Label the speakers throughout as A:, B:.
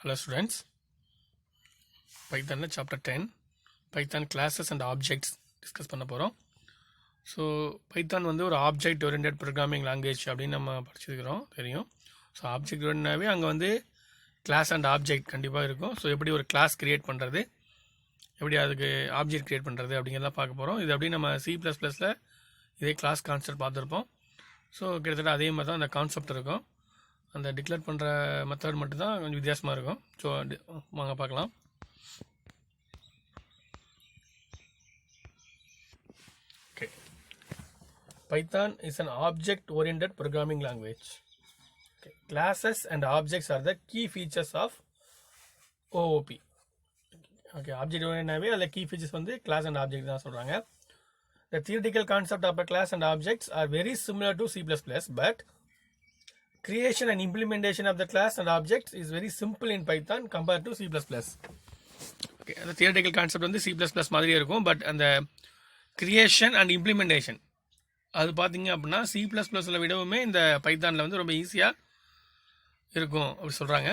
A: Hello students, Python chapter 10 Python classes and objects discuss பண்ண போகிறோம். So Python வந்து ஒரு ஆப்ஜெக்ட் ஓரியன்டட் ப்ரோக்ராமிங் லாங்குவேஜ் அப்படின்னு நம்ம படிச்சிருக்கிறோம் தெரியும். ஸோ ஆப்ஜெக்ட் ஓரியன்டாகவே அங்கே வந்து கிளாஸ் அண்ட் ஆப்ஜெக்ட் கண்டிப்பாக இருக்கும். ஸோ எப்படி ஒரு கிளாஸ் க்ரியேட் பண்ணுறது, எப்படி அதுக்கு ஆப்ஜெக்ட் க்ரியேட் பண்ணுறது அப்படிங்கிறத பார்க்க போகிறோம். இது அப்படி நம்ம C++ல் இதே கிளாஸ் கான்செப்ட் பார்த்துருப்போம். ஸோ கிட்டத்தட்ட அதே மாதிரி தான் அந்த கான்செப்ட் இருக்கும். அந்த டிக்ளேர் பண்ணுற மெத்தட் மட்டும்தான் கொஞ்சம் வித்தியாசமாக இருக்கும். ஸோ வாங்க பார்க்கலாம். Okay, Python is an object-oriented programming language. Okay. Classes and objects are the key features of OOP. Okay, object-orientedனாவே அதில் key features வந்து class and object தான் சொல்கிறாங்க. The theoretical concept of a class and objects are very similar to C++, but creation and implementation of the class and objects is very simple in Python compared to C++. Okay, the theoretical concept வந்து C++ மாதிரியே இருக்கும். But அந்த creation and implementation அது பார்த்தீங்க அப்படின்னா C++ல விடவுமே இந்த பைத்தானில் வந்து ரொம்ப ஈஸியாக இருக்கும் அப்படி சொல்கிறாங்க.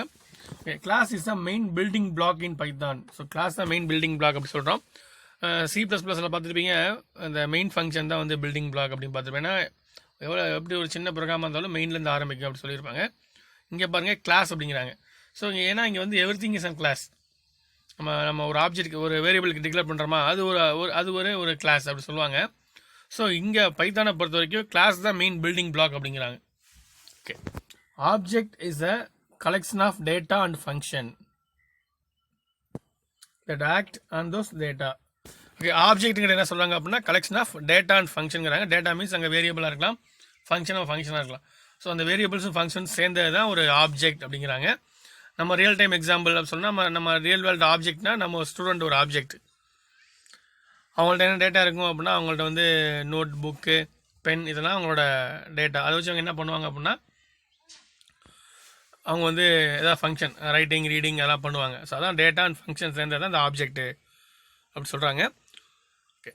A: Okay, class is the main building block in Python. So class தான் மெயின் பில்டிங் பிளாக் அப்படி சொல்கிறோம். C++ல பார்த்துருப்பீங்க அந்த மெயின் ஃபங்க்ஷன் தான் வந்து பில்டிங் பிளாக் அப்படின்னு பார்த்துருப்பேன். எப்படி ஒரு சின்ன ப்ரோக்ராமாக இருந்தாலும் மெயின்லேருந்து ஆரம்பிக்கும் அப்படி சொல்லியிருப்பாங்க. இங்கே பாருங்கள் கிளாஸ் அப்படிங்கிறாங்க. ஸோ ஏன்னா இங்கே வந்து எவ்ரிதிங் இஸ் அ கிளாஸ். நம்ம ஒரு ஆப்ஜெக்ட் ஒரு வேரியபிளுக்கு டிக்ளேர் பண்ணுறோமா, அது ஒரு கிளாஸ் அப்படி சொல்லுவாங்க. ஸோ இங்கே பைத்தானை பொறுத்த வரைக்கும் கிளாஸ் தான் மெயின் பில்டிங் பிளாக் அப்படிங்கிறாங்க. Okay, object is a collection of data and function that act on those data. Okay, ஆப்ஜெக்ட்டுங்கிற என்ன சொல்கிறாங்க அப்படின்னா கலெக்ஷன் ஆஃப் டேட்டா அண்ட் ஃபங்க்ஷனுங்கிறாங்க. டேட்டா மீன்ஸ் அங்கே வேரியபிளாக இருக்கலாம், ஃபங்க்ஷனாக இருக்கலாம். ஸோ அந்த வேரியபிள்ஸும் ஃபங்க்ஷன்ஸ் சேர்ந்தது தான் ஒரு ஆப்ஜெக்ட் அப்படிங்கிறாங்க. நம்ம ரியல் டைம் எக்ஸாம்பிள் சொன்னால் நம்ம ரியல் வேர்ல்டு ஆப்ஜெக்ட்னா நம்ம ஸ்டூடெண்ட் ஒரு ஆப்ஜெக்ட். அவங்கள்ட்ட என்ன டேட்டா இருக்கும் அப்படின்னா அவங்கள்ட்ட வந்து நோட் புக்கு பென் இதெல்லாம் அவங்களோட டேட்டா. அதை வச்சு அவங்க என்ன பண்ணுவாங்க அப்படின்னா அவங்க வந்து எதாவது ஃபங்க்ஷன் ரைட்டிங் ரீடிங் அதெல்லாம் பண்ணுவாங்க. ஸோ அதான் டேட்டா அண்ட் ஃபங்க்ஷன் சேர்ந்தது தான் அந்த ஆப்ஜெக்ட்டு அப்படி சொல்கிறாங்க. Okay,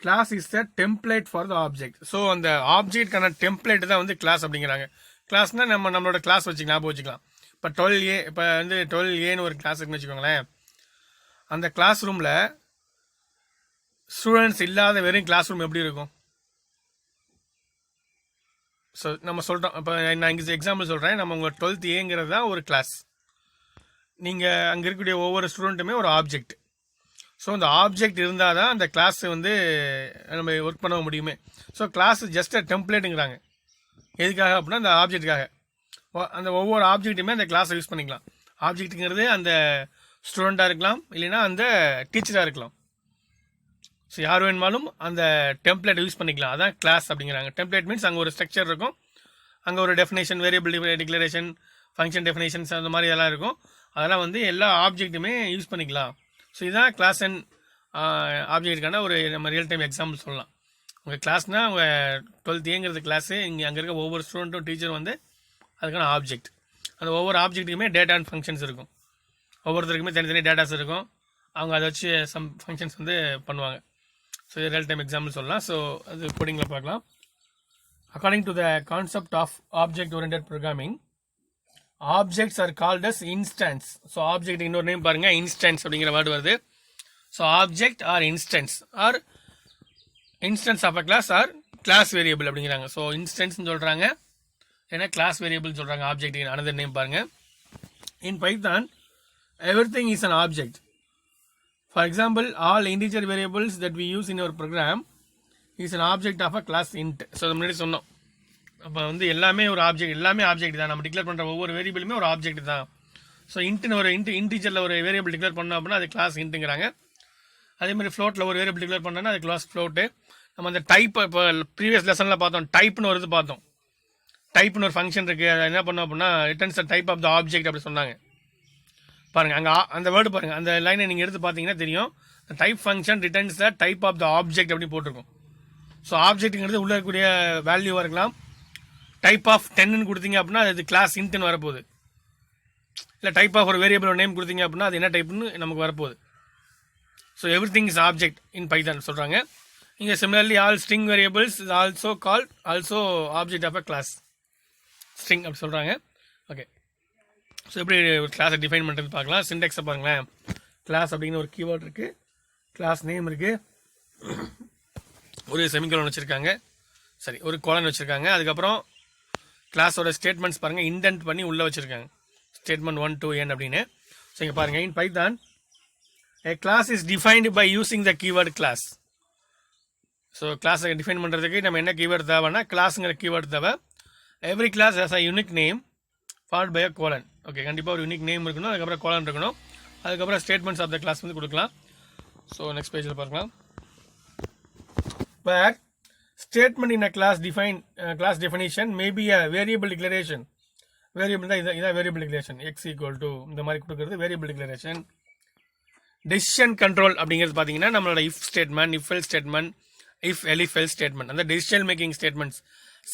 A: class is the template for the object. So அந்த ஆப்ஜெக்ட்கான டெம்ப்ளேட் தான் வந்து கிளாஸ் அப்படிங்கிறாங்க. கிளாஸ்னால் நம்மளோட கிளாஸ் ஞாபகம் வச்சுக்கலாம். இப்போ 12A இப்போ வந்து 12Aன்னு ஒரு கிளாஸ் இருக்குன்னு வச்சுக்கோங்களேன். அந்த கிளாஸ் ரூமில் ஸ்டூடெண்ட்ஸ் இல்லாத வெறும் கிளாஸ் ரூம் எப்படி இருக்கும்? ஸோ நம்ம சொல்கிறோம், இப்போ நான் இங்கே எக்ஸாம்பிள் சொல்கிறேன். நம்ம உங்கள் 12Aங்கிறது தான் ஒரு கிளாஸ். நீங்கள் அங்கே இருக்கக்கூடிய ஒவ்வொரு ஸ்டூடெண்ட்டுமே ஒரு ஆப்ஜெக்ட். ஸோ அந்த ஆப்ஜெக்ட் இருந்தால் தான் அந்த கிளாஸ் வந்து நம்ம ஒர்க் பண்ண முடியுமே. ஸோ கிளாஸ் ஜஸ்ட் டெம்ப்ளேட்டுங்கிறாங்க. எதுக்காக அப்படின்னா அந்த ஆப்ஜெக்ட்டுக்காக. அந்த ஒவ்வொரு ஆப்ஜெக்ட்டுமே அந்த கிளாஸை யூஸ் பண்ணிக்கலாம். ஆப்ஜெக்ட்டுங்கிறது அந்த ஸ்டூடெண்ட்டாக இருக்கலாம், இல்லைன்னா அந்த டீச்சராக இருக்கலாம். ஸோ யார் வேணுமாலும் அந்த டெம்ப்ளேட் யூஸ் பண்ணிக்கலாம். அதான் கிளாஸ் அப்படிங்கிறாங்க. டெம்ப்ளேட் மீன்ஸ் அங்கே ஒரு ஸ்ட்ரக்சர் இருக்கும், அங்கே ஒரு definition variable declaration function definitions அந்த மாதிரி எல்லாம் இருக்கும். அதெல்லாம் வந்து எல்லா ஆப்ஜெக்ட்டுமே யூஸ் பண்ணிக்கலாம். ஸோ இதுதான் கிளாஸ் அண்ட் ஆப்ஜெக்ட்டுக்கான ஒரு நம்ம ரியல் டைம் எக்ஸாம்பிள் சொல்லலாம். உங்கள் கிளாஸ்னால் உங்கள் 12Aங்கிறது கிளாஸு. இங்கே அங்கே இருக்க ஒவ்வொரு ஸ்டூடெண்ட்டும் டீச்சர் வந்து அதுக்கான ஆப்ஜெக்ட். அந்த ஒவ்வொரு ஆப்ஜெக்ட்டுக்குமே டேட்டா அண்ட் ஃபங்க்ஷன்ஸ் இருக்கும். ஒவ்வொருத்தருக்குமே தனித்தனி டேட்டாஸ் இருக்கும். அவங்க அதை வச்சு சம் ஃபங்க்ஷன்ஸ் வந்து பண்ணுவாங்க. ஸோ இது ரியல் டைம் எக்ஸாம்பிள் சொல்லலாம். ஸோ அது கோடிங்கில் பார்க்கலாம். According to the concept of object oriented programming, objects are called as instance. So object இன்னொரு நேம் பாருங்கள், இன்ஸ்டன்ஸ் அப்படிங்கிற வேர்டு வருது. So object or instance or instance of a class or class variable அப்படிங்கிறாங்க. So இன்ஸ்டன்ஸ்னு சொல்கிறாங்க, ஏன்னா class variable சொல்கிறாங்க. Object another name பாருங்கள். In Python everything is an object. For example, all integer variables that we use in our program is an object of a class int. So முன்னாடி சொன்னோம், அப்போ வந்து எல்லாமே ஒரு ஆப்ஜெக்ட், எல்லாமே object தான். நம்ம டிக்ளேர் பண்ணுற ஒவ்வொரு வேரியபிளுமே ஒரு ஆப்ஜெக்ட் தான். ஸோ இன்ட்னு ஒரு இன்டீஜரில் ஒரு வேரியபிள் டிக்ளேர் பண்ணோம் அப்படின்னா அது கிளாஸ் இன்ட்டுங்கிறாங்க. அதே மாதிரி ஃப்ளோட்டில் ஒரு வேரியபிள் டிக்ளேர் பண்ணோன்னா அது கிளாஸ் ஃப்ளோட்டு. நம்ம அந்த டைப் இப்போ ப்ரீவியஸ் லெசனில் பார்த்தோம், டைப்னு ஒரு இது பார்த்தோம். டைப்னு ஒரு ஃபங்க்ஷன் இருக்குது. அதை என்ன பண்ணோம் அப்படின்னா returns the type of the object அப்படி சொன்னாங்க. பாருங்கள் அங்கே அந்த வேர்டு பாருங்கள், அந்த லைனை நீங்கள் எடுத்து பார்த்தீங்கன்னா தெரியும். Type function returns the type of the object அப்படி போட்டிருக்கும். ஸோ ஆப்ஜெக்ட்டுங்கிறது உள்ளே இருக்கக்கூடிய வேல்யூவாக இருக்கலாம். டைப் ஆஃப் 10ன்னு கொடுத்தீங்க அப்படின்னா அது கிளாஸ் இன்ட்னு வரப்போகுது. இல்லை டைப் ஆஃப் ஒரு வேரியபிள் நேம் கொடுத்தீங்க அப்படின்னா அது என்ன டைப்னு நமக்கு வரப்போகுது. So everything is object in Python சொல்கிறாங்க. இங்கே similarly all string variables is also called also object of a class. String அப்படி சொல்கிறாங்க. ஓகே, ஸோ எப்படி ஒரு கிளாஸை டிஃபைன் பண்ணுறது பார்க்கலாம். சின்டெக்ஸை பாருங்களேன். கிளாஸ் அப்படிங்கிற ஒரு கீவேர்ட் இருக்குது, கிளாஸ் நேம் இருக்குது, ஒரு செமிகோலன் வச்சுருக்காங்க, சரி ஒரு கோலன் வச்சுருக்காங்க. அதுக்கப்புறம் கிளாஸோட ஸ்டேட்மெண்ட்ஸ் பாருங்கள், இன்டென்ட் பண்ணி உள்ளே வச்சுருக்காங்க, ஸ்டேட்மெண்ட் 1 to n அப்படின்னு. ஸோ இங்கே பாருங்கள், in Python a class is defined by using the keyword class. So கிளாஸை டிஃபைன் பண்ணுறதுக்கு நம்ம என்ன கீவேர்டு தேவைன்னா கிளாஸுங்கிற கீவேர்டு தேவை. Every class has a unique name followed by a colon. Okay, கண்டிப்பாக ஒரு யூனிக் நேம் இருக்கணும், அதுக்கப்புறம் கோலன் இருக்கணும், அதுக்கப்புறம் ஸ்டேட்மெண்ட்ஸ் ஆஃப் த கிளாஸ் வந்து கொடுக்கலாம். ஸோ நெக்ஸ்ட் பேஜில் பார்க்கலாம். Where statement in a class definition may be a variable declaration. Variable தான் இதான் variable declaration. X equal to இந்த மாதிரி கொடுக்குறது variable declaration. Decision control அப்படிங்கிறது பார்த்தீங்கன்னா நம்மளோட if statement, if else statement, if else statement, அந்த decision making statements,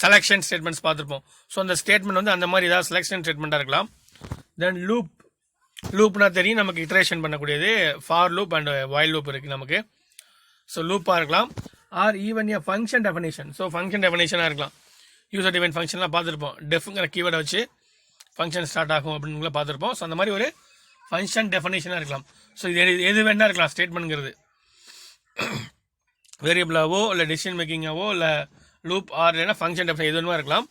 A: selection statements பார்த்துருப்போம். ஸோ அந்த ஸ்டேட்மெண்ட் வந்து அந்த மாதிரி ஏதாவது செலெக்ஷன் ஸ்டேட்மெண்ட்டாக இருக்கலாம். தென் லூப்னா தெரியும் நமக்கு, இட்ரேஷன் பண்ணக்கூடியது for loop and while loop இருக்குது நமக்கு. ஸோ லூப்பாக இருக்கலாம். Or even a function definition. So function டெஃபினேஷனாக இருக்கலாம். யூசர் டிஃபைன் ஃபங்க்ஷன்லாம் பார்த்துருப்போம். டெஃப்ங்கிற கீவேர்டை வச்சு ஃபங்க்ஷன் ஸ்டார்ட் ஆகும் அப்படின்னு பார்த்துருப்போம். ஸோ அந்த மாதிரி ஒரு ஃபங்க்ஷன் டெஃபினேஷனாக இருக்கலாம். ஸோ இது எது வேணா இருக்கலாம். ஸ்டேட்மெண்ட்ங்கிறது வேரியபிளாவோ இல்லை டெசிஷன் மேக்கிங்காவோ இல்லை லூப் ஆர் இல்லைன்னா ஃபங்க்ஷன் டெஃபினேஷன் எது வேணுமா இருக்கலாம்.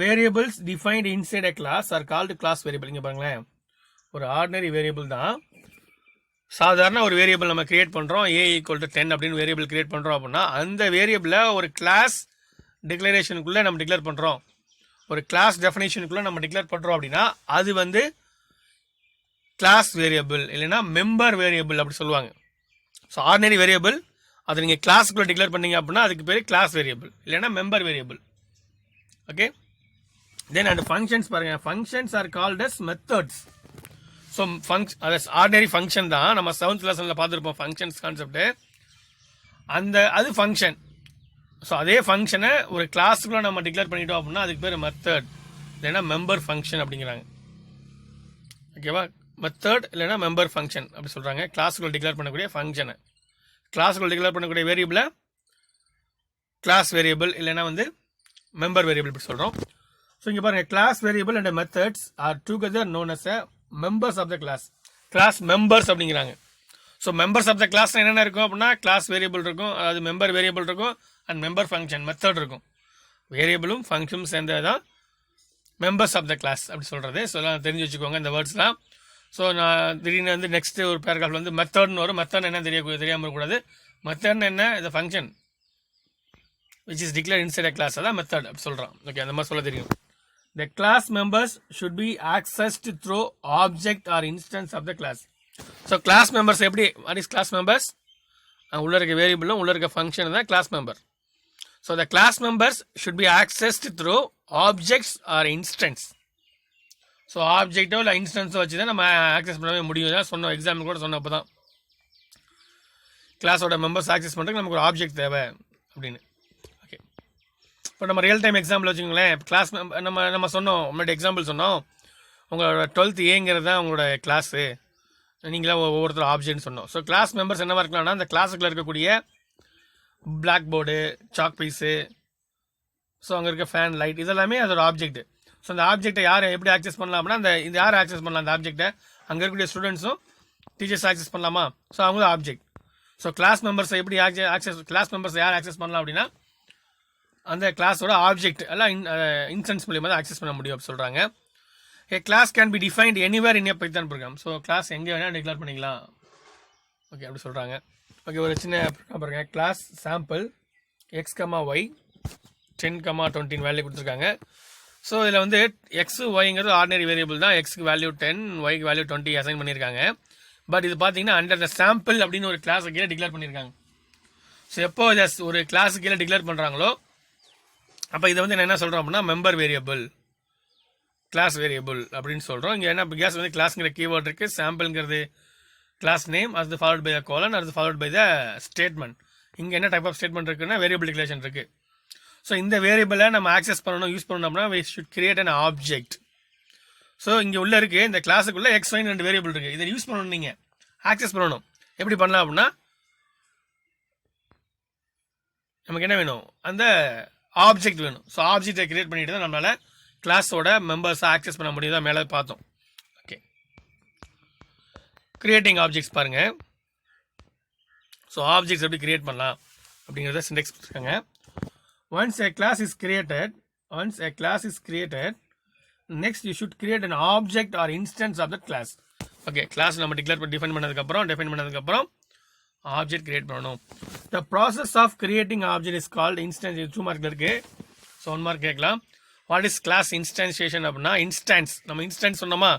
A: Variables defined inside a class are called class variable. இங்கே பாருங்களேன், ஒரு ஆர்டினரி வேரியபிள் தான். சாதாரண ஒரு வேரியபிள் நம்ம கிரியேட் பண்ணுறோம், a = 10 அப்படின்னு வேரியபிள் கிரியேட் பண்ணுறோம் அப்படின்னா அந்த வேரியபிளை ஒரு கிளாஸ் டிக்ளரேஷனுக்குள்ளே நம்ம டிக்ளேர் பண்ணுறோம், ஒரு கிளாஸ் டெஃபினேஷனுக்குள்ளே நம்ம டிக்ளேர் பண்ணுறோம் அப்படின்னா அது வந்து கிளாஸ் வேரியபிள் இல்லைன்னா மெம்பர் வேரியபிள் அப்படி சொல்லுவாங்க. ஸோ ஆர்டினரி வேரியபிள் அதை நீங்கள் கிளாஸுக்குள்ளே டிக்ளேர் பண்ணீங்க அப்படின்னா அதுக்கு பேர் கிளாஸ் வேரியபிள் இல்லைன்னா member variable. Okay, then and functions பாருங்கள். Functions are called as methods. So அது ஆர்டினரி ஃபங்க்ஷன் தான், நம்ம 7th லெசனில் பார்த்துருப்போம் ஃபங்க்ஷன்ஸ் கான்செப்ட்டு. அது ஃபங்க்ஷன். ஸோ அதே ஃபங்க்ஷனை ஒரு கிளாஸுக்குள்ளே நம்ம டிக்ளேர் பண்ணிட்டோம் அப்படின்னா அதுக்கு பேர் மெத்தட் இல்லைன்னா மெம்பர் ஃபங்க்ஷன் அப்படிங்கிறாங்க. ஓகேவா, மெத்தட் இல்லைன்னா மெம்பர் ஃபங்க்ஷன் அப்படி சொல்கிறாங்க. கிளாஸுக்குள்ளே டிக்ளேர் பண்ணக்கூடிய ஃபங்க்ஷனை, கிளாஸுக்குள்ளே டிக்ளேர் பண்ணக்கூடிய வேரியபிளை கிளாஸ் வேரியபிள் இல்லைன்னா வந்து மெம்பர் வேரியபிள் இப்படி சொல்கிறோம். ஸோ இங்கே பாருங்கள், class variable and methods are together known as a members of the class. Class members அப்படிங்கிறாங்க. So members of the class என்னென்ன இருக்கும் அப்படின்னா கிளாஸ் வேரியபிள் இருக்கும், அதாவது மெம்பர் வேரியபிள் இருக்கும் அண்ட் மெம்பர் ஃபங்க்ஷன் மெத்தட் இருக்கும். வேரியபிளும் ஃபங்க்ஷனும் சேர்ந்தது தான் மெம்பர்ஸ் ஆஃப் த கிளாஸ் அப்படி சொல்கிறது. ஸோ எல்லாம் தெரிஞ்சு வச்சுக்கோங்க இந்த வேர்ட்ஸ்லாம். ஸோ நான் திடீர்னு வந்து நெக்ஸ்ட்டு ஒரு பேராகிராஃப் வந்து மெத்தட்னு வரும். மெத்தட் என்ன தெரியாமல் இருக்கக்கூடாது. மெத்தட்னு என்ன, இந்த function which is declare inside a class, அதான் மெத்தட் அப்படி சொல்கிறான். ஓகே, அந்த மாதிரி சொல்ல தெரியும். The class members should be accessed through object or instance of the class. So class members எப்படி, what is class members? உள்ள இருக்க வேரியபிளும் உள்ள இருக்க ஃபங்க்ஷன் தான் class member. So the class members should be accessed through objects or instance. So ஆப்ஜெக்டோ இல்லை இன்ஸ்டன்ஸோ வச்சு தான் நம்ம ஆக்சஸ் பண்ணவே முடியும். தான் சொன்னோம், எக்ஸாம்பிள் கூட சொன்னப்போ தான் கிளாஸோட மெம்பர்ஸ் ஆக்சஸ் பண்ணுறதுக்கு நமக்கு ஒரு ஆப்ஜெக்ட் தேவை அப்படின்னு. ஓகே, இப்போ நம்ம ரியல் டைம் எக்ஸாம்பிள் வச்சுக்கோங்களேன். கிளாஸ் நம்ம சொன்னோம், முன்னாடி எக்ஸாம்பிள் சொன்னோம், உங்களோட 12th ஏங்கிறது தான் உங்களோட கிளாஸு, நீங்களாம் ஒவ்வொருத்தரும் ஆப்ஜெக்ட்னு சொன்னோம். ஸோ கிளாஸ் மெம்பர்ஸ் என்னவா இருக்கலாம்னா அந்த கிளாஸுக்குள்ளே இருக்கக்கூடிய blackboard, chalk piece, so அங்கே இருக்க ஃபேன், லைட், இதெல்லாமே அதோட ஆப்ஜெக்ட். ஸோ அந்த ஆப்ஜெக்டை யார் எப்படி ஆக்சஸ் பண்ணலாம் அப்படின்னா இந்த யார் ஆக்சஸ் பண்ணலாம் அந்த ஆப்ஜெக்டை, அங்கே இருக்கக்கூடிய ஸ்டூடெண்ட்ஸும் டீச்சர்ஸ் ஆக்சஸ் பண்ணலாமா? ஸோ அவங்க ஆப்ஜெக்ட். ஸோ கிளாஸ் மெம்பர்ஸை எப்படி கிளாஸ் மெம்பர்ஸ் யார் ஆக்சஸ் பண்ணலாம் அப்படின்னா அந்த கிளாஸோட ஆப்ஜெக்ட் எல்லாம் இன்ஸ்டன்ஸ் மூலியமாக தான் ஆக்சஸ் பண்ண முடியும் அப்படி சொல்கிறாங்க. A class can be defined anywhere in a Python program. So class எங்கே வேணால் டிக்ளேர் பண்ணிக்கலாம். ஓகே, அப்படி சொல்கிறாங்க. ஓகே, ஒரு சின்ன ப்ரோக்ராம் பாருங்கள். Class sample x, y 10, 20 value கொடுத்துருக்காங்க. ஸோ இதில் வந்து எக்ஸ் ஒய்ங்கிறது ஆர்டினரி வேரியபிள் தான். எக்ஸுக்கு வேல்யூ 10, ஒய்க்கு வேல்யூ 20 அசைன் பண்ணியிருக்காங்க. பட் இது பார்த்தீங்கன்னா அண்டர் த சாம்பிள் அப்படின்னு ஒரு கிளாஸை கீழே டிக்ளேர் பண்ணியிருக்காங்க. ஸோ எப்போ இதை ஒரு கிளாஸு கீழே டிக்ளேர் பண்ணுறாங்களோ அப்போ இதை வந்து என்ன சொல்கிறோம் அப்படின்னா மெம்பர் வேரியபிள், கிளாஸ் வேரியபிள் அப்படின்னு சொல்கிறோம். இங்கே என்ன கேஸ் வந்து கிளாஸுங்கிற கீவேர்ட் இருக்குது, சாம்பிள்ங்கிறது கிளாஸ் நேம், அது ஃபாலோட் பை த கோலன், அது ஃபாலோட் பை த ஸ்டேட்மெண்ட். இங்கே என்ன டைப் ஆஃப் ஸ்டேட்மெண்ட் இருக்குன்னா வேரியபிள் டிக்ளரேஷன் இருக்குது. ஸோ இந்த வேரியபிளை நம்ம ஆக்சஸ் பண்ணணும், யூஸ் பண்ணணும் அப்படின்னா we should create an object. So இங்கே உள்ள இருக்குது இந்த கிளாஸுக்குள்ளே x, y 2 வேரியபிள் இருக்குது. இதை யூஸ் பண்ணணும், நீங்கள் ஆக்சஸ் பண்ணணும். எப்படி பண்ணலாம் அப்படின்னா நமக்கு என்ன வேணும், அந்த ஆப்ஜெக்ட் வேணும். ஸோ ஆப்ஜெக்டை கிரியேட் பண்ணிட்டு தான் நம்மளால் கிளாஸோட மெம்பர்ஸை ஆக்சஸ் பண்ண முடியும். தான் மேலே பார்த்தோம். ஓகே, கிரியேட்டிங் ஆப்ஜெக்ட்ஸ் பாருங்கள். ஸோ ஆப்ஜெக்ட்ஸ் எப்படி கிரியேட் பண்ணலாம் அப்படிங்கிறத சிண்டெக்ஸ் கொடுத்துருக்காங்க. Once a class is created, next you should create an object or instance of that class. Okay, class நம்ம டிஃபைன் பண்ணதுக்கப்புறம் ஆப்ஜெக்ட் கிரியேட் பண்ணணும். The process of creating object is called instance. 2 மார்க்கில் இருக்குது. So 1 mark கேட்கலாம். What is class instantiation அப்படின்னா, instance, நம்ம instance சொன்னோமா,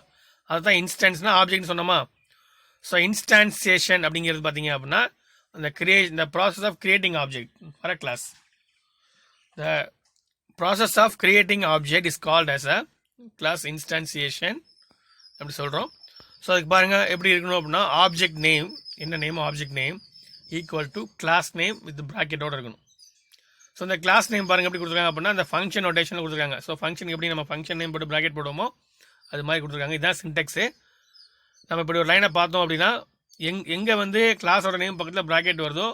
A: அதுதான் இன்ஸ்டன்ஸ்னா ஆப்ஜெக்ட்னு சொன்னோமா. ஸோ இன்ஸ்டான்சியேஷன் அப்படிங்கிறது பார்த்தீங்க அப்படின்னா the process of creating object for a class. The process of creating object is called as a class instantiation அப்படி சொல்கிறோம். ஸோ அதுக்கு பாருங்கள் எப்படி இருக்கணும் அப்படின்னா, ஆப்ஜெக்ட் நேம், என்ன name, object name equal to class name with ப்ராக்கெட்டோடு இருக்கணும். ஸோ இந்த கிளாஸ் நேம் பாருங்கள் எப்படி கொடுத்துருக்காங்க அப்படின்னா, அந்த ஃபங்க்ஷன் நோட்டேஷனில் கொடுத்துருக்காங்க. ஸோ ஃபங்க்ஷன் எப்படி நம்ம ஃபங்க்ஷன் நேம் போட்டு ப்ராக்கெட் போடுவோமோ அது மாதிரி கொடுத்துருக்காங்க. இதுதான் சின்டெக்ஸு. நம்ம இப்படி ஒரு லைனை பார்த்தோம் அப்படின்னா, எங்கே வந்து கிளாஸோட நேம் பக்கத்தில் ப்ராக்கெட் வருதோ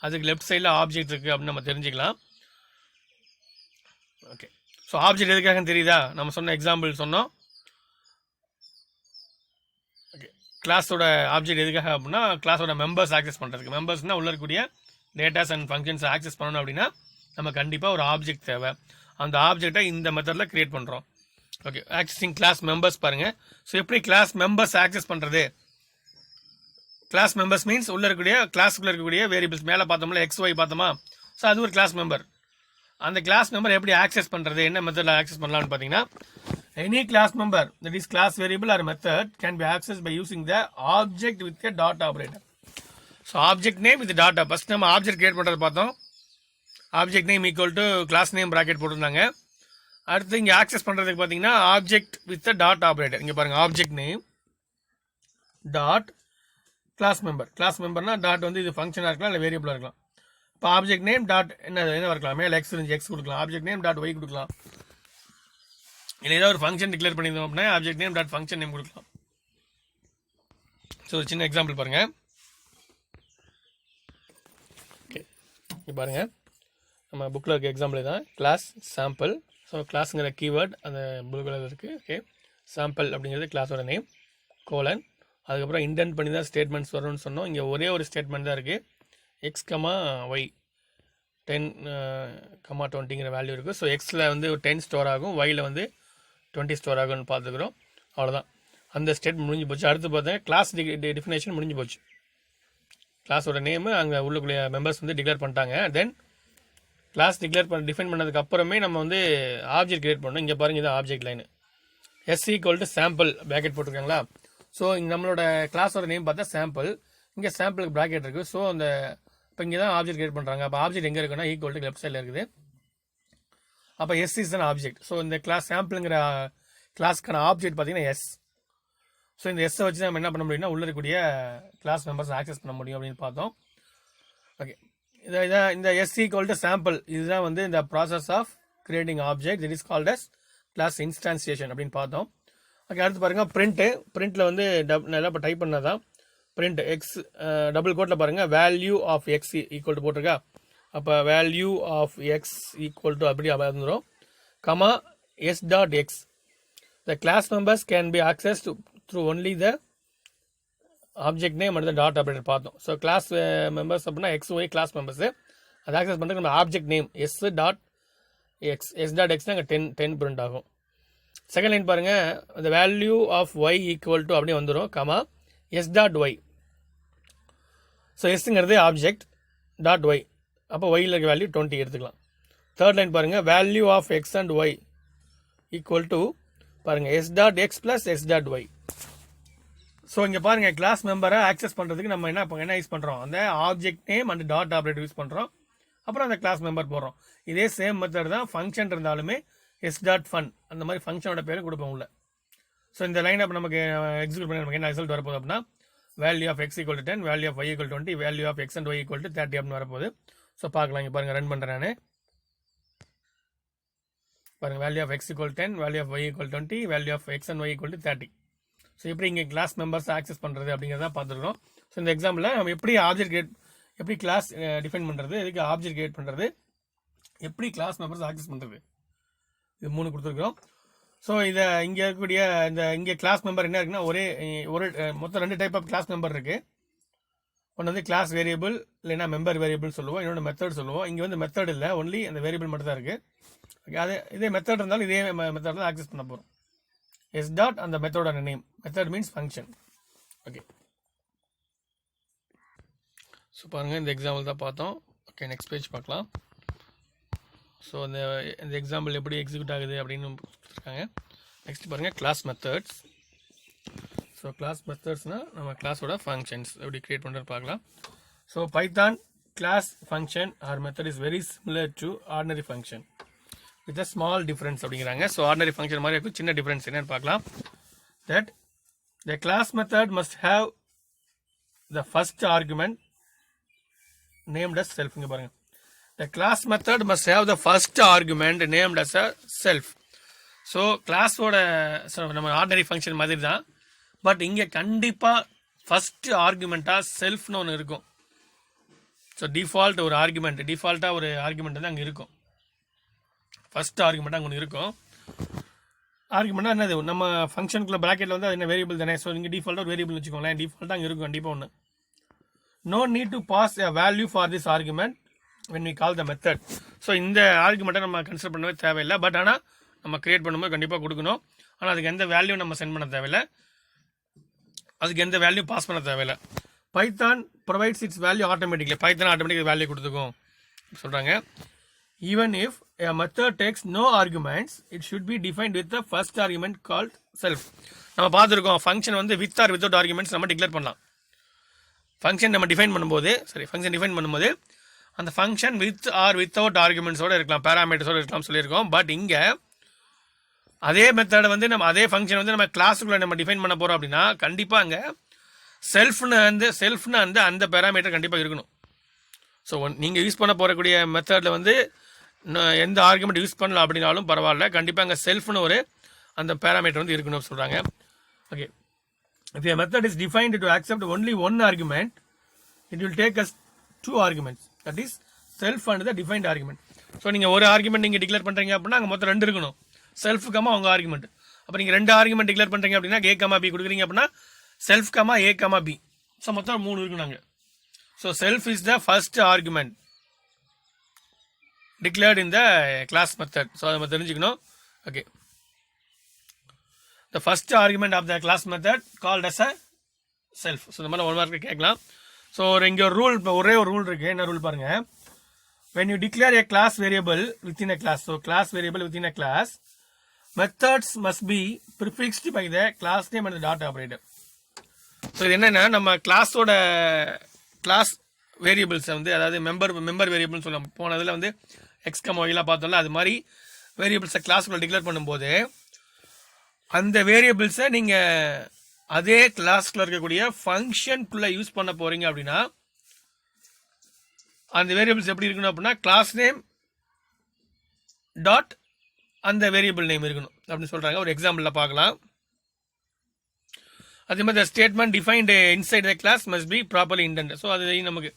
A: அதுக்கு லெஃப்ட் சைடில் ஆப்ஜெக்ட் இருக்குது அப்படின்னு நம்ம தெரிஞ்சுக்கலாம். ஓகே, ஸோ ஆப்ஜெக்ட் எதுக்காகன்னு தெரியுதா? நம்ம சொன்ன எக்ஸாம்பிள் சொன்னோம். ஓகே, கிளாஸோட ஆப்ஜெக்ட் எதுக்காக அப்படின்னா, கிளாஸோட மெம்பர்ஸ் ஆக்சஸ் பண்ணுறதுக்கு. மெம்பர்ஸ்னால் உள்ள இருக்கக்கூடிய டேட்டாஸ் அண்ட் ஃபங்க்ஷன்ஸ் ஆக்சஸ் பண்ணணும் அப்படின்னா நம்ம கண்டிப்பாக ஒரு ஆப்ஜெக்ட் தேவை. அந்த ஆப்ஜெக்டை இந்த மெத்தடில் க்ரியேட் பண்ணுறோம். ஓகே, ஆக்சஸிங் கிளாஸ் மெம்பர்ஸ் பாருங்கள். ஸோ எப்படி கிளாஸ் மெம்பர்ஸ் ஆக்சஸ் பண்ணுறது? கிளாஸ் மெம்பர்ஸ் மீன்ஸ் உள்ள இருக்கக்கூடிய கிளாஸுக்குள்ள இருக்கக்கூடிய வேரியபிள்ஸ். மேலே பார்த்தோம்ல XY பார்த்தோமா, ஸோ அது ஒரு கிளாஸ் மெம்பர். அந்த கிளாஸ் மெம்பர் எப்படி ஆக்சஸ் பண்ணுறது, என்ன மெத்தடில் ஆக்சஸ் பண்ணலாம்னு பார்த்தீங்கன்னா, any class member that is class variable or method can be access by using the object with a dot operator. So object name with dot. First நம்ம object create பண்ணுறது பார்த்தோம். Object name equal to class name bracket போட்டிருந்தாங்க. அடுத்து இங்கே access பண்ணுறதுக்கு பார்த்தீங்கன்னா object with dot operator. இங்கே பாருங்கள், object name dot class member. Class மெம்பர்னா டாட் வந்து இது ஃபங்க்ஷனாக இருக்கலாம் இல்லை வேரியபிளாக இருக்கலாம். இப்போ ஆப்ஜெக்ட் நேம் டாட் என்ன இருக்கலாம், மேலே எக்ஸ் இருந்துச்சு எக்ஸ் கொடுக்கலாம், ஆப்ஜெக்ட் நேம் டாட் ஒய் கொடுக்கலாம். இல்லை ஏதாவது ஒரு ஃபங்க்ஷன் டிக்ளேர் பண்ணியிருந்தோம் அப்படின்னா object name dot function name கொடுக்கலாம். ஸோ ஒரு சின்ன எக்ஸாம்பிள் பாருங்கள். ஓகே, இங்கே பாருங்கள், நம்ம புக்கில் இருக்க எக்ஸாம்பிள் தான் கிளாஸ் சாம்பிள். ஸோ கிளாஸுங்கிற கீவேர்ட் அந்த ப்ளூ கலர் இருக்குது. ஓகே, சாம்பிள் அப்படிங்கிறது கிளாஸோட நேம், கோலன், அதுக்கப்புறம் இன்டென்ட் பண்ணி தான் ஸ்டேட்மெண்ட்ஸ் வரும்னு சொன்னோம். இங்கே ஒரே ஒரு ஸ்டேட்மெண்ட் தான் இருக்குது, எக்ஸ் கமா ஒய் 10,20ங்கிற வேல்யூ இருக்குது. ஸோ எக்ஸில் வந்து 10 ஸ்டோர் ஆகும், ஒயில் வந்து 20 ஸ்டோர் ஆகும்னு பார்த்துக்கிறோம். அவ்வளோதான், அந்த ஸ்டேட் முடிஞ்சு போச்சு. அடுத்து பார்த்தீங்கன்னா கிளாஸ் டெஃபினேஷன் முடிஞ்சு போச்சு. கிளாஸோட நேமு அங்கே உள்ளக்குள்ள மெம்பர்ஸ் வந்து டிக்ளேர் பண்ணிட்டாங்க. தென் கிளாஸ் டிஃபைன் பண்ணதுக்கு அப்புறமே நம்ம வந்து ஆப்ஜெக்ட் கிரியேட் பண்ணணும். இங்கே பாருங்கள், இது object line. S equal to sample bracket போட்டிருக்காங்களா. ஸோ இங்கே நம்மளோட கிளாஸோட நேம் பார்த்தா சாம்பிள், இங்கே சாம்பிளுக்கு ப்ராக்கெட் இருக்குது. ஸோ அந்த இப்போ இங்கே தான் ஆப்ஜெக்ட் கிரியேட் பண்ணுறாங்க. அப்போ ஆப்ஜெக்ட் எங்கே இருக்குன்னா ஈக்குவல் டு லெஃப்ட் சைடில் இருக்குது. அப்போ எஸ் இஸ் தான் ஆப்ஜெக்ட். ஸோ இந்த கிளாஸ் சாம்பிளுங்கிற கிளாஸ்க்கான ஆப்ஜெக்ட் பார்த்தீங்கன்னா எஸ். ஸோ இந்த எஸ்ஸை வச்சு நம்ம என்ன பண்ண முடியும்னா உள்ள இருக்கக்கூடிய கிளாஸ் மெம்பர்ஸ் ஆக்சஸ் பண்ண முடியும் அப்படின்னு பார்த்தோம். ஓகே, இந்த எஸ் ஈக்குவல் டு சாம்பிள் இதுதான் வந்து இந்த process of creating object. It is called as class instantiation அப்படின்னு பார்த்தோம். ஓகே, அடுத்து பாருங்கள் பிரிண்ட்டில் வந்து நல்லா இப்போ டைப் பண்ணால் தான் பிரிண்ட் எக்ஸ் டபுள் கோட்டில் பாருங்கள் value of x equal to போட்டிருக்கா. அப்போ value of x equal to அப்படி வந்துடும், comma S dot x. The class members can be access through only the object name and the dot operator பார்த்தோம். So class members அப்படின்னா x y class members அதை access பண்ணுறதுக்கு நம்ம object name s dot எக்ஸ்னா அங்கே 10 print ஆகும். Second line பாருங்கள், the value of y equal to அப்படியே வந்துடும், comma S dot Y. So எஸ்ங்கிறது ஆப்ஜெக்ட், டாட் ஒய், அப்போ ஒயில் இருக்க வேல்யூ 20 எடுத்துக்கலாம். தேர்ட் லைன் பாருங்கள், value of X and Y equal to பாருங்கள் S dot X plus S dot Y. So இங்கே பாருங்கள், கிளாஸ் மெம்பரை ஆக்சஸ் பண்ணுறதுக்கு நம்ம என்ன யூஸ் பண்ணுறோம், அந்த object name and dot operator use பண்ணுறோம். அப்புறம் அந்த கிளாஸ் மெம்பர் போடுறோம். இதே சேம் மெத்தட் தான் ஃபங்க்ஷன் இருந்தாலுமே எஸ் டாட் ஃபன் அந்த மாதிரி ஃபங்க்ஷனோட பேரும் கொடுப்போம் உள்ள. ஸோ இந்த லைன் அப்போ நமக்கு எக்ஸிக்யூட் பண்ணி நமக்கு என்ன ரிசல்ட் வரப்போகுது அப்படின்னா value of x equal to 10, value of y equal 20, value of X and Y equal to 30 அப்படின்னு வரப்போகுது. ஸோ பார்க்கலாம், இங்கே பாருங்கள் ரன் பண்ணுறேன் நான். பாருங்கள், value of x equal 10, value of y equal 20, value of X and Y equal to 30. So எப்படி இங்கே கிளாஸ் மெம்பர்ஸ் ஆக்சஸ் பண்ணுறது அப்படிங்கிறத பார்த்துருக்கோம். ஸோ இந்த எக்ஸாம்பிளில் நம்ம எப்படி ஆப்ஜெக்ட் கிரியேட், எப்படி கிளாஸ் டிஃபைன் பண்ணுறது, எதுக்கு ஆப்ஜெக்ட் கிரியேட் பண்ணுறது, எப்படி கிளாஸ் மெம்பர்ஸ் ஆக்சஸ் பண்ணுறது, இது 3 கொடுத்துருக்கோம். ஸோ இதை இங்கே இருக்கக்கூடிய இங்கே கிளாஸ் மெம்பர் என்ன இருக்குன்னா ஒரு மொத்தம் 2 டைப் ஆஃப் கிளாஸ் மெம்பர் இருக்குது. ஒன்று வந்து கிளாஸ் வேரியபிள் இல்லைன்னா மெம்பர் வேரியபிள் சொல்லுவோம், இன்னொன்று மெத்தட் சொல்லுவோம். இங்கே வந்து மெத்தட் இல்லை, ஒன்லி அந்த வேரியபிள் மட்டும் தான் இருக்குது. இதே மெத்தட் இருந்தாலும் இதே மெத்தட் தான் ஆக்சஸ் பண்ண போகிறோம். எஸ் டாட் அந்த மெத்தடோட name, method means function. Okay, so பாருங்கள் இந்த எக்ஸாம்பிள் தான் பார்த்தோம். ஓகே, நெக்ஸ்ட் பேஜ் பார்க்கலாம். ஸோ இந்த எக்ஸாம்பிள் எப்படி எக்ஸிக்யூட் ஆகுது அப்படின்னு கொடுத்துருக்காங்க. நெக்ஸ்ட் பாருங்கள் கிளாஸ் மெத்தட்ஸ். ஸோ கிளாஸ் மெத்தட்ஸ்னால் நம்ம கிளாஸோட ஃபங்க்ஷன்ஸ் எப்படி க்ரியேட் பண்ணுறது பார்க்கலாம். So Python class function or method is very similar to ordinary function with a small difference அப்படிங்கிறாங்க. ஸோ ஆர்டினரி ஃபங்க்ஷன் மாதிரி இருக்கும், சின்ன டிஃப்ரென்ஸ் என்னன்னு பார்க்கலாம். That the class method must have the first argument named as self. இங்க பாருங்க, the class method must have the first argument named as a self. so class ஓட நம்ம ஆர்டினரி ஃபங்க்ஷன் மாதிரி தான், பட் இங்கே கண்டிப்பாக ஃபர்ஸ்ட் ஆர்குமெண்ட்டாக செல்ஃப்னு ஒன்று இருக்கும். ஸோ டிஃபால்ட்டாக ஒரு ஆர்குமெண்ட் வந்து அங்கே இருக்கும். ஃபர்ஸ்ட் ஆர்குமெண்ட்டாக அங்கே ஒன்று இருக்கும். ஆர்குமெண்ட்டாக என்னது, நம்ம ஃபங்க்ஷனுக்குள்ள ப்ராக்கெட்டில் வந்து அது என்ன வேரியபிள் தானே. ஸோ இங்கே டிஃபால்ட்டாக ஒரு வேரியபிள் வச்சுக்கோங்களேன், டிஃபால்ட்டாக அங்கே இருக்கும் கண்டிப்பாக ஒன்று. no need to pass a value for this argument when we call the method. So இந்த ஆர்குமெண்ட்டை நம்ம கன்சிடர் பண்ணவே தேவையில்லை, பட் ஆனால் நம்ம கிரியேட் பண்ணும்போது கண்டிப்பாக கொடுக்கணும். ஆனால் அதுக்கு எந்த வேல்யூ நம்ம சென்ட் பண்ண தேவையில்லை, அதுக்கு எந்த வேல்யூ பாஸ் பண்ண தேவையில்லை. Python provides its value automatically, Python automatic value கொடுத்துக்கும் சொல்கிறாங்க. Even if a method takes no arguments it should be defined with the first argument called self. நம்ம பார்த்துருக்கோம் ஃபங்க்ஷன் வந்து வித் ஆர் வித்தவுட் ஆர்குமெண்ட்ஸ் நம்ம declare பண்ணலாம். Function நம்ம define பண்ணும்போது அந்த ஃபங்க்ஷன் வித் ஆர் வித்தவுட் ஆர்குமெண்ட்ஸோடு இருக்கலாம், பேராமீட்டர்ஸோடு இருக்கலாம் சொல்லியிருக்கோம். பட் இங்கே அதே மெத்தடை வந்து நம்ம அதே ஃபங்க்ஷன் வந்து நம்ம கிளாஸுக்குள்ளே நம்ம டிஃபைன் பண்ண போகிறோம் அப்படின்னா கண்டிப்பாக அங்கே செல்ஃப்னு அந்த பேராமீட்டர் கண்டிப்பாக இருக்கணும். ஸோ நீங்கள் யூஸ் பண்ண போகக்கூடிய மெத்தடில் வந்து எந்த ஆர்குமெண்ட் யூஸ் பண்ணலாம் அப்படின்னாலும் பரவாயில்ல, கண்டிப்பாக அங்கே செல்ஃப்னு அந்த பேராமீட்டர் வந்து இருக்கணும்னு சொல்கிறாங்க. Okay, if a method is defined to accept only one argument, it will take us 2 arguments, that is self and the defined argument. So நீங்கள் ஒரு ஆர்குமெண்ட் நீங்கள் டிக்ளேர் பண்ணுறீங்க அப்படின்னா அங்கே மொத்தம் 2 இருக்கணும், செல்ஃப் கமா உங்கள் ஆர்குமெண்ட். அப்போ நீங்கள் 2 ஆர்குமெண்ட் டிக்ளேர் பண்ணுறீங்க அப்படின்னா A கமா B கொடுக்குறீங்க அப்படின்னா self comma A comma B. So மொத்தம் 3 இருக்கணும் அங்கே. So self is the first argument declared in the class method. So அதை நம்ம தெரிஞ்சுக்கணும். Okay, the first argument of the class method called as a self. So இந்த மாதிரி 1 mark கேட்கலாம். So இங்கே ஒரே ஒரு ரூல் இருக்குது. என்ன ரூல் பாருங்க, when you declare a class variable within a class, so class variable within a class, methods must be prefixed by the class name and the dot operator. So இது என்னென்னா நம்ம கிளாஸோட கிளாஸ் வேரியபிள்ஸை வந்து அதாவது member வேரியபிள்னு சொல்லலாம். போனதில் வந்து எக்ஸ்கம் ஒய்லாம் பார்த்தோம்ல, அது மாதிரி வேரியபிள்ஸை கிளாஸுக்குள்ள டிக்ளேர் பண்ணும்போது அந்த வேரியபிள்ஸை நீங்கள் அதே கிளாஸ்க்குள்ள இருக்கக்கூடிய ஃபங்க்ஷனுக்குள்ளே யூஸ் பண்ண போகிறீங்க அப்படின்னா அந்த வேரியபிள்ஸ் எப்படி இருக்கணும் அப்படின்னா கிளாஸ் நேம் டாட் அந்த வேரியபிள் நேம் இருக்கணும் அப்படின்னு சொல்கிறாங்க. ஒரு எக்ஸாம்பிளில் பார்க்கலாம். அதே மாதிரி statement defined inside the class must be properly indent. So அது நமக்கு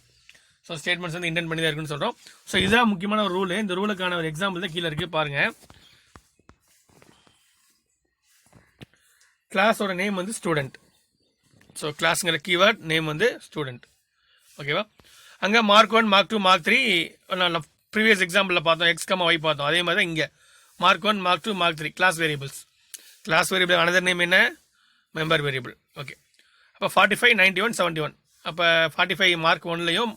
A: ஸ்டேட்மெண்ட்ஸ் வந்து இன்டென்ட் பண்ணி தான் இருக்குன்னு சொல்கிறோம். ஸோ இதுதான் முக்கியமான ஒரு ரூலு. இந்த ரூலுக்கான ஒரு எக்ஸாம்பிள் தான் கீழே இருக்குது பாருங்கள். கிளாஸோட நேம் வந்து ஸ்டூடெண்ட். ஸோ கிளாஸுங்கிற கீவேர்ட் நேம் வந்து ஸ்டூடெண்ட். ஓகேவா, அங்கே மார்க் 1 மார்க் 2 மார்க் 3 ப்ரீவியஸ் எக்ஸாம்பிளில் பார்த்தோம், எக்ஸ் கமா ஒய் பார்த்தோம். அதே மாதிரி தான் இங்கே mark 1 mark 2 mark 3 class variables. Class variable another name என்ன, மெம்பர் வேரியபிள். ஓகே, அப்போ 45 91 71. அப்போ 45 மார்க் 1லையும்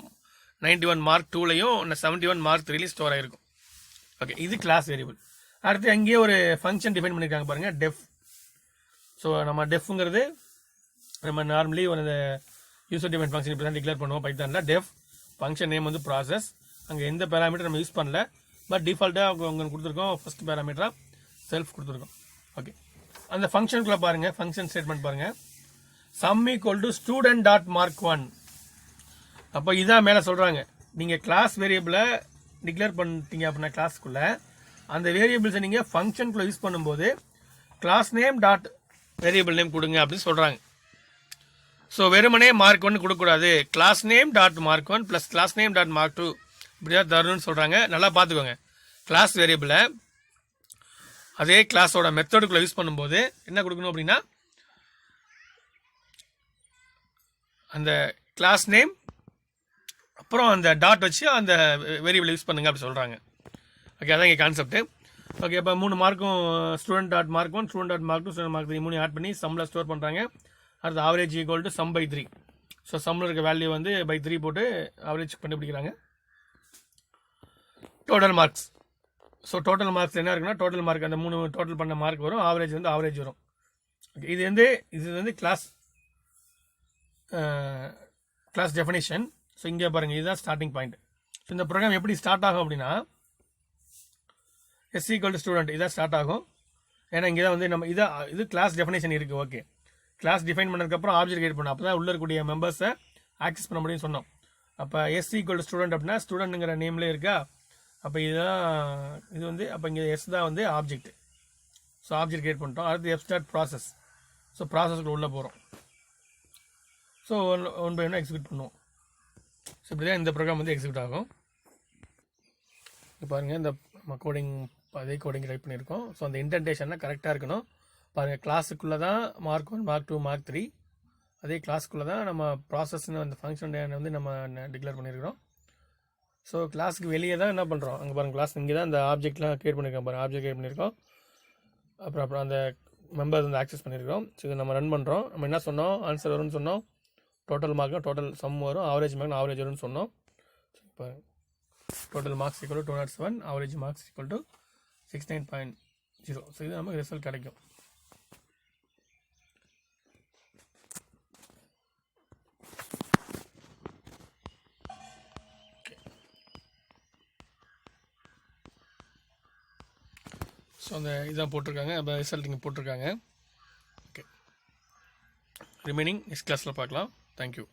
A: 91 மார்க் 2லையும் 71 மார்க் 3லையும் ஸ்டோர் ஆகிருக்கும். ஓகே, இது கிளாஸ் வேரியபிள். அடுத்து அங்கேயே ஒரு ஃபங்க்ஷன் டிஃபைன் பண்ணியிருக்காங்க பாருங்கள், டெஃப். ஸோ நம்ம டெஃப்ங்கிறது நம்ம நார்மலி ஒரு யூசர் டிஃபைன் ஃபங்க்ஷன் இப்படி தான் டிக்ளேர் பண்ணுவோம் பைத்தானில். டெஃப் ஃபங்க்ஷன் நேம் வந்து ப்ராசஸ். அங்கே எந்த பேராமீட்டர் நம்ம யூஸ் பண்ணல, பட் டிஃபால்ட்டாக உங்களுக்கு கொடுத்துருக்கோம் ஃபர்ஸ்ட் பேராமீட்டராக செல்ஃப் கொடுத்துருக்கோம். ஓகே, அந்த ஃபங்க்ஷனுக்குள்ளே பாருங்கள், ஃபங்க்ஷன் ஸ்டேட்மெண்ட் பாருங்கள், some equal to student dot mark 1. அப்போ இதான் மேலே சொல்கிறாங்க, நீங்கள் கிளாஸ் வேரியபிளை டிக்ளேர் பண்ணிட்டீங்க அப்படின்னா கிளாஸ்க்குள்ளே அந்த வேரியபிள்ஸை நீங்கள் ஃபங்க்ஷனுக்குள்ளே யூஸ் பண்ணும்போது class name dot variable name கொடுங்க அப்படின்னு சொல்கிறாங்க. ஸோ வெறுமனே மார்க் 1 கொடுக்கக்கூடாது, class name dot mark 1 plus class name dot mark 2 இப்படி தான் தரணும்னு சொல்கிறாங்க. நல்லா பார்த்துக்கோங்க. கிளாஸ் வேரியபிளை அதே கிளாஸோட மெத்தடுக்குள்ளே யூஸ் பண்ணும்போது என்ன கொடுக்கணும் அப்படின்னா அந்த கிளாஸ் நேம் அப்புறம் அந்த டாட் வச்சு அந்த வேரியபிள் யூஸ் பண்ணுங்க அப்படி சொல்கிறாங்க. ஓகே, அதான் இங்கே கான்செப்ட். ஓகே, இப்போ 3 மார்க்கும் student dot mark 1, student dot mark 2, student mark 3 3 add பண்ணி சம்மில் ஸ்டோர் பண்ணுறாங்க. அடுத்து average equal to sum by 3. ஸோ சம்மில் இருக்க வேல்யூ வந்து பை 3 போட்டு ஆவரேஜ் கண்டுபிடிக்கிறாங்க. Total marks. So total marks என்ன இருக்குன்னா டோட்டல் மார்க் அந்த 3 டோட்டல் பண்ண மார்க் வரும், ஆவரேஜ் வந்து ஆவரேஜ் வரும். ஓகே, இது வந்து கிளாஸ் டெஃபினேஷன். ஸோ இங்கே பாருங்கள், இதுதான் ஸ்டார்டிங் பாயிண்ட். ஸோ இந்த ப்ரோக்ராம் எப்படி ஸ்டார்ட் ஆகும் அப்படின்னா எஸ் ஈக்குவல் டு ஸ்டூடெண்ட் இதான் ஸ்டார்ட் ஆகும். ஏன்னா இங்கே தான் வந்து நம்ம இது கிளாஸ் டெஃபினேஷன் இருக்குது. ஓகே, கிளாஸ் டிஃபைன் பண்ணதுக்கப்புறம் ஆப்ஜெக்ட் கிரியேட் பண்ணோம். அப்போ தான் உள்ள இருக்கக்கூடிய மெம்பர்ஸை ஆக்சஸ் பண்ண முடியும்னு சொன்னோம். அப்போ எஸ் ஈக்குவல் டு ஸ்டூடெண்ட் அப்படின்னா ஸ்டூடெண்ட்டுங்கிற நேம்லேயே இருக்கா. அப்போ இது வந்து அப்போ இங்கே எஸ் தான் வந்து ஆப்ஜெக்ட். ஸோ ஆப்ஜெக்ட் கிரியேட் பண்ணிட்டோம். அடுத்து எஃப் ஸ்டார்ட் ப்ராசஸ். ஸோ ப்ராசஸ்க்கு உள்ளே போகிறோம். ஸோ ஒன் பை ஒன்று எக்ஸிக்யூட் பண்ணுவோம். ஸோ இப்படி தான் இந்த ப்ரோக்ராம் வந்து எக்ஸிக்யூட் ஆகும். இப்போ பாருங்கள், இந்த நம்ம அதே கோடிங் டைப் பண்ணியிருக்கோம். ஸோ அந்த இன்டென்டேஷன்லாம் கரெக்டாக இருக்கணும். பாருங்கள், கிளாஸுக்குள்ளே தான் மார்க் 1, மார்க் 2, மார்க் 3. அதே கிளாஸுக்குள்ளே தான் நம்ம ப்ராசஸ்ன்னு அந்த ஃபங்க்ஷன் வந்து நம்ம டிக்ளேர் பண்ணியிருக்கிறோம். ஸோ கிளாஸுக்கு வெளியே தான் என்ன பண்ணுறோம், அங்கே பாருங்கள் கிளாஸ் இங்கே தான் அந்த ஆப்ஜெக்ட்லாம் கிரியேட் பண்ணியிருக்கோம். பாருங்கள், ஆப்ஜெக்ட் கிரியேட் பண்ணியிருக்கோம். அப்புறம் அந்த மெம்பர்ஸ் வந்து ஆக்சஸ் பண்ணியிருக்கோம். ஸோ இதை நம்ம ரன் பண்ணுறோம். நம்ம என்ன சொன்னோம், ஆன்சர் வரும்னு சொன்னோம். டோட்டல் மார்க் டோட்டல் சம் வரும், ஆவரேஜ் மார்க் ஆவரேஜ் வரும்னு சொன்னோம். இப்போ total marks equal to 207, average marks equal to 69.0. So இது நமக்கு ரிசல்ட் கிடைக்கும். ஸோ அந்த இதான் போட்டிருக்காங்க, அப்போ ரிசல்ட் இங்கே போட்டிருக்காங்க. ஓகே, ரிமைனிங் நெக்ஸ்ட் கிளாஸில் பார்க்கலாம். தேங்க்யூ.